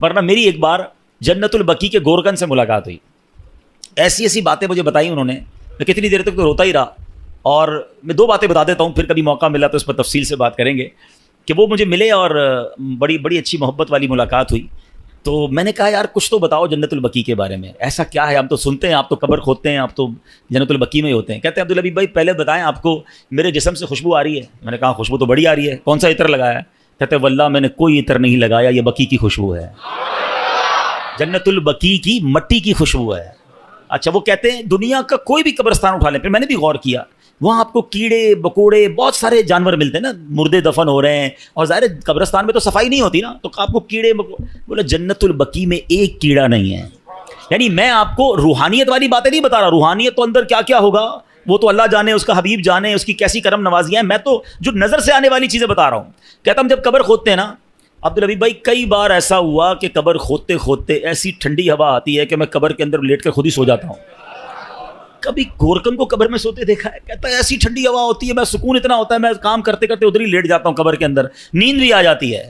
ورنہ میری ایک بار جنت البقیع کے گورکن سے ملاقات ہوئی. ایسی ایسی باتیں مجھے بتائی انہوں نے, میں کتنی دیر تک تو روتا ہی رہا. اور میں 2 باتیں بتا دیتا ہوں, پھر کبھی موقع ملا تو اس پر تفصیل سے بات کریں گے. کہ وہ مجھے ملے اور بڑی اچھی محبت والی ملاقات ہوئی. تو میں نے کہا یار کچھ تو بتاؤ جنت البقیع کے بارے میں, ایسا کیا ہے؟ ہم تو سنتے ہیں آپ تو قبر کھودتے ہیں, آپ تو جنت البقیع میں ہی ہوتے ہیں. کہتے ہیں عبدالحبیب بھائی پہلے بتائیں آپ کو میرے جسم سے خوشبو آ رہی ہے؟ میں نے کہا خوشبو تو بڑی آ رہی ہے, کون سا عطر لگایا ہے؟ کہتے ہیں واللہ میں نے کوئی عطر نہیں لگایا, یہ بقیع کی خوشبو ہے, جنت البقیع کی مٹی کی خوشبو ہے. اچھا وہ کہتے ہیں دنیا کا کوئی بھی قبرستان اٹھا لیں, پھر میں نے بھی غور کیا, وہاں آپ کو کیڑے بکوڑے بہت سارے جانور ملتے ہیں نا, مردے دفن ہو رہے ہیں, اور ظاہر قبرستان میں تو صفائی نہیں ہوتی نا, تو آپ کو کیڑے بولے جنت البقیع میں ایک کیڑا نہیں ہے. یعنی میں آپ کو روحانیت والی باتیں نہیں بتا رہا, روحانیت تو اندر کیا کیا ہوگا وہ تو اللہ جانے, اس کا حبیب جانے, اس کی کیسی کرم نوازیاں ہیں. میں تو جو نظر سے آنے والی چیزیں بتا رہا ہوں. کہتا ہم جب قبر کھودتے ہیں نا عبدالحبیب بھائی, کئی بار ایسا ہوا کہ قبر کھودتے کھودتے ایسی ٹھنڈی ہوا آتی ہے کہ میں قبر کے اندر لیٹ کر خود ہی سو جاتا ہوں. کبھی گورکن کو قبر میں سوتے دیکھا ہے, کہتا ہے ایسی ٹھنڈی ہوا ہوتی ہے, میں سکون اتنا ہوتا ہے, میں کام کرتے کرتے ادھر ہی لیٹ جاتا ہوں قبر کے اندر, نیند بھی آ جاتی ہے.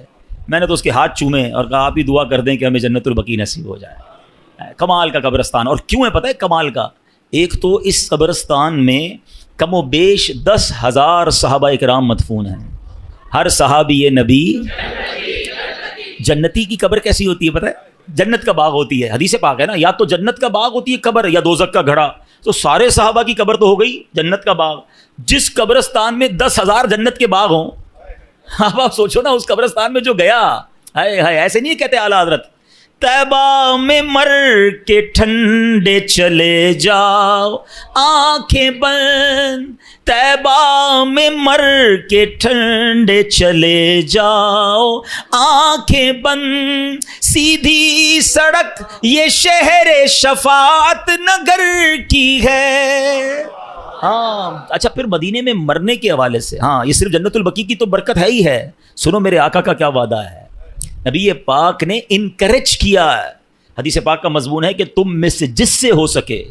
میں نے تو اس کے ہاتھ چومے اور کہا آپ ہی دعا کر دیں کہ ہمیں جنت البقیع نصیب ہو جائے. کمال کا قبرستان. اور کیوں ہے پتہ ہے کمال کا؟ ایک تو اس قبرستان میں کم و بیش 10,000 صحابہ اکرام مدفون ہیں. ہر صحابی نبی جنتی کی قبر کیسی ہوتی ہے پتہ ہے؟ جنت کا باغ ہوتی ہے, حدیث پاک ہے نا, یا تو جنت کا باغ ہوتی ہے قبر یا دوزخ کا گھڑا. تو سارے صحابہ کی قبر تو ہو گئی جنت کا باغ. جس قبرستان میں 10,000 جنت کے باغ ہوں, اب آپ سوچو نا اس قبرستان میں جو گیا, ہائے ہائے, ایسے نہیں کہتے اعلیٰ حضرت طیبہ میں مر کے ٹھنڈے چلے جاؤ آنکھیں بند, طیبہ میں مر کے ٹھنڈے چلے جاؤ آنکھیں بند, سیدھی سڑک یہ شہر شفاعت نگر کی ہے. ہاں اچھا, پھر مدینے میں مرنے کے حوالے سے, ہاں یہ صرف جنت البقیع کی تو برکت ہے ہی ہے. سنو میرے آقا کا کیا وعدہ ہے, نبی پاک نے انکریج کیا ہے. حدیث پاک کا مضمون ہے کہ تم میں سے جس سے ہو سکے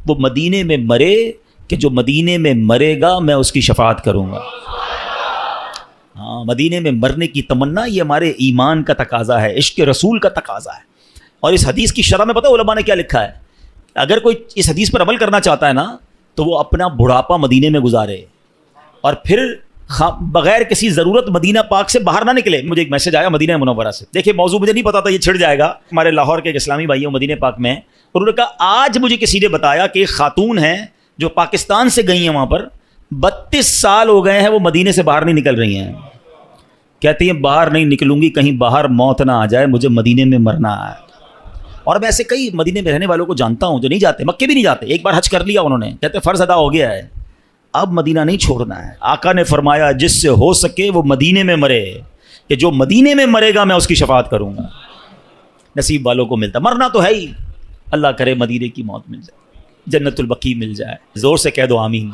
وہ مدینے میں مرے, کہ جو مدینے میں مرے گا میں اس کی شفاعت کروں گا. ہاں مدینے میں مرنے کی تمنا یہ ہمارے ایمان کا تقاضا ہے, عشق رسول کا تقاضا ہے. اور اس حدیث کی شرح میں پتہ علماء نے کیا لکھا ہے؟ اگر کوئی اس حدیث پر عمل کرنا چاہتا ہے نا تو وہ اپنا بڑھاپا مدینے میں گزارے اور پھر بغیر کسی ضرورت مدینہ پاک سے باہر نہ نکلے. مجھے ایک میسج آیا مدینہ منورہ سے, دیکھیں موضوع مجھے نہیں پتا تھا یہ چھڑ جائے گا. ہمارے لاہور کے ایک اسلامی بھائی ہیں مدینہ پاک میں, اور انہوں نے کہا آج مجھے کسی نے بتایا کہ ایک خاتون ہیں جو پاکستان سے گئی ہیں وہاں پر, 32 سال ہو گئے ہیں وہ مدینے سے باہر نہیں نکل رہی ہیں. کہتی ہیں باہر نہیں نکلوں گی کہیں باہر موت نہ آ جائے, مجھے مدینے میں مرنا ہے. اور میں ایسے کئی مدینے میں رہنے والوں کو جانتا ہوں جو نہیں جاتے, مکے بھی نہیں جاتے. ایک بار حج کر لیا انہوں نے, کہتے فرض ادا ہو گیا ہے, اب مدینہ نہیں چھوڑنا ہے. آقا نے فرمایا جس سے ہو سکے وہ مدینے میں مرے, کہ جو مدینے میں مرے گا میں اس کی شفاعت کروں گا. نصیب والوں کو ملتا, مرنا تو ہے ہی, اللہ کرے مدینے کی موت مل جائے, جنت البقیع مل جائے. زور سے کہہ دو آمین.